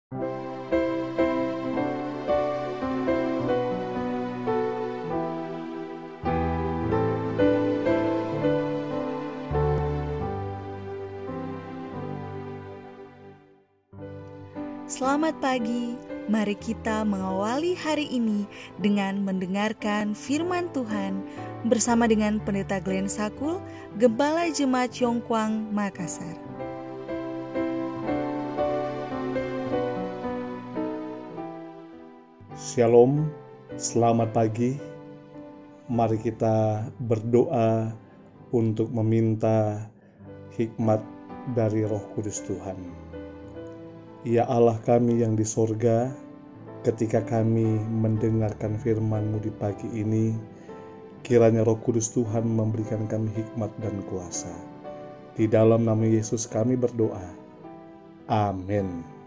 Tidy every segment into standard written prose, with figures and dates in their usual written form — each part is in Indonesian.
Selamat pagi, mari kita mengawali hari ini dengan mendengarkan firman Tuhan bersama dengan Pendeta Glenn Sakul, Gembala Jemaat Yongkwang, Makassar. Shalom, selamat pagi. Mari kita berdoa untuk meminta hikmat dari Roh Kudus Tuhan. Ya Allah kami yang di sorga, ketika kami mendengarkan firman-Mu di pagi ini, kiranya Roh Kudus Tuhan memberikan kami hikmat dan kuasa. Di dalam nama Yesus kami berdoa. Amin.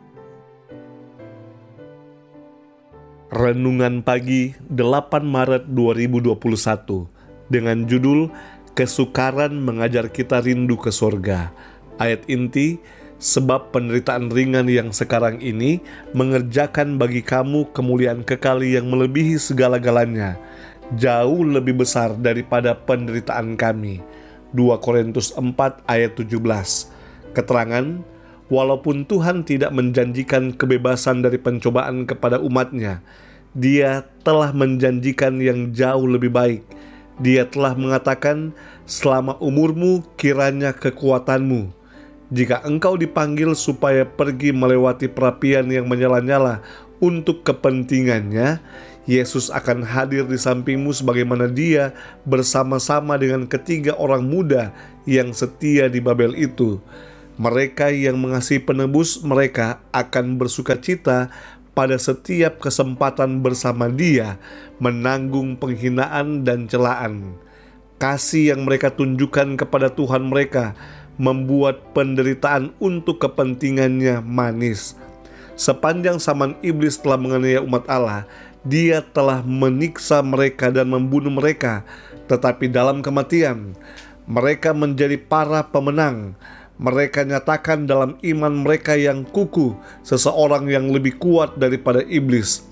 Renungan pagi 8 Maret 2021 dengan judul Kesukaran Mengajar Kita Rindu ke Sorga. Ayat inti, sebab penderitaan ringan yang sekarang ini mengerjakan bagi kamu kemuliaan kekal yang melebihi segala-galanya, jauh lebih besar daripada penderitaan kami. 2 Korintus 4 ayat 17. Keterangan, walaupun Tuhan tidak menjanjikan kebebasan dari pencobaan kepada umatnya, Dia telah menjanjikan yang jauh lebih baik. Dia telah mengatakan, selama umurmu kiranya kekuatanmu. Jika engkau dipanggil supaya pergi melewati perapian yang menyala-nyala untuk kepentingannya, Yesus akan hadir di sampingmu sebagaimana Dia bersama-sama dengan ketiga orang muda yang setia di Babel itu. Mereka yang mengasihi penebus mereka akan bersukacita pada setiap kesempatan bersama Dia, menanggung penghinaan dan celaan. Kasih yang mereka tunjukkan kepada Tuhan mereka membuat penderitaan untuk kepentingannya manis. Sepanjang zaman iblis telah menganiaya umat Allah, dia telah menyiksa mereka dan membunuh mereka. Tetapi dalam kematian, mereka menjadi para pemenang. Mereka nyatakan dalam iman mereka yang kukuh, seseorang yang lebih kuat daripada iblis.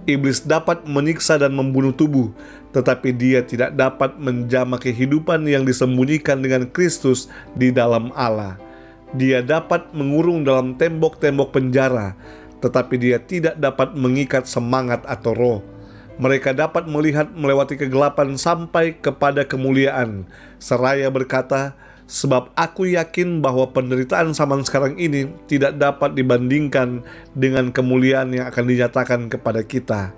Iblis dapat menyiksa dan membunuh tubuh, tetapi dia tidak dapat menjamah kehidupan yang disembunyikan dengan Kristus di dalam Allah. Dia dapat mengurung dalam tembok-tembok penjara, tetapi dia tidak dapat mengikat semangat atau roh. Mereka dapat melihat melewati kegelapan sampai kepada kemuliaan, seraya berkata, sebab aku yakin bahwa penderitaan zaman sekarang ini tidak dapat dibandingkan dengan kemuliaan yang akan dinyatakan kepada kita.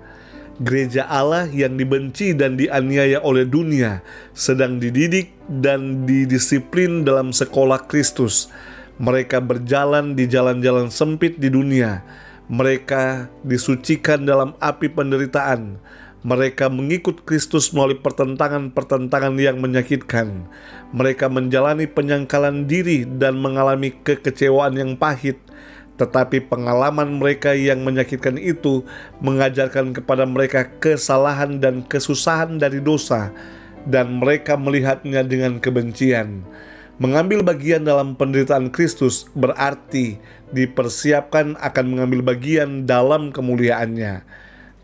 Gereja Allah yang dibenci dan dianiaya oleh dunia sedang dididik dan didisiplin dalam sekolah Kristus. Mereka berjalan di jalan-jalan sempit di dunia. Mereka disucikan dalam api penderitaan. Mereka mengikut Kristus melalui pertentangan-pertentangan yang menyakitkan. Mereka menjalani penyangkalan diri dan mengalami kekecewaan yang pahit. Tetapi pengalaman mereka yang menyakitkan itu mengajarkan kepada mereka kesalahan dan kesusahan dari dosa, dan mereka melihatnya dengan kebencian. Mengambil bagian dalam penderitaan Kristus berarti dipersiapkan akan mengambil bagian dalam kemuliaannya.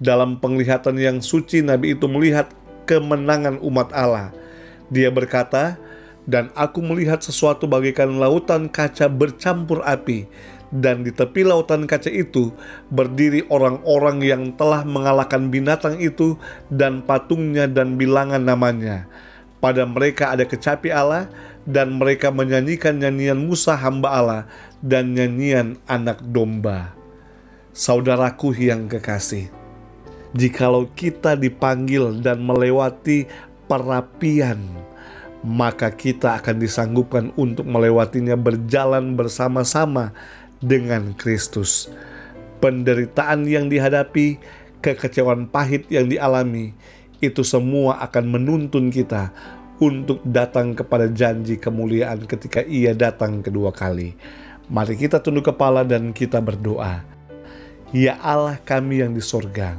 Dalam penglihatan yang suci, Nabi itu melihat kemenangan umat Allah. Dia berkata, dan aku melihat sesuatu bagaikan lautan kaca bercampur api, dan di tepi lautan kaca itu berdiri orang-orang yang telah mengalahkan binatang itu dan patungnya dan bilangan namanya. Pada mereka ada kecapi Allah, dan mereka menyanyikan nyanyian Musa hamba Allah dan nyanyian anak domba. Saudaraku yang kekasih, jikalau kita dipanggil dan melewati perapian, maka kita akan disanggupkan untuk melewatinya berjalan bersama-sama dengan Kristus. Penderitaan yang dihadapi, kekecewaan pahit yang dialami, itu semua akan menuntun kita untuk datang kepada janji kemuliaan ketika Ia datang kedua kali. Mari kita tunduk kepala dan kita berdoa. Ya Allah kami yang di sorga,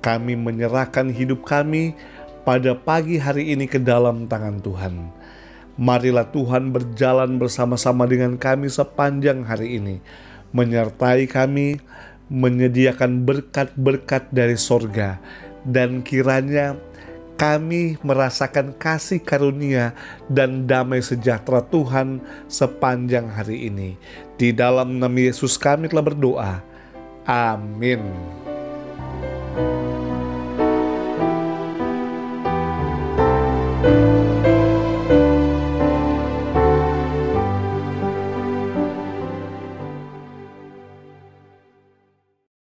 kami menyerahkan hidup kami pada pagi hari ini ke dalam tangan Tuhan. Marilah Tuhan berjalan bersama-sama dengan kami sepanjang hari ini. menyertai kami, menyediakan berkat-berkat dari sorga, dan kiranya kami merasakan kasih karunia dan damai sejahtera Tuhan sepanjang hari ini. Di dalam nama Yesus kami telah berdoa. Amin.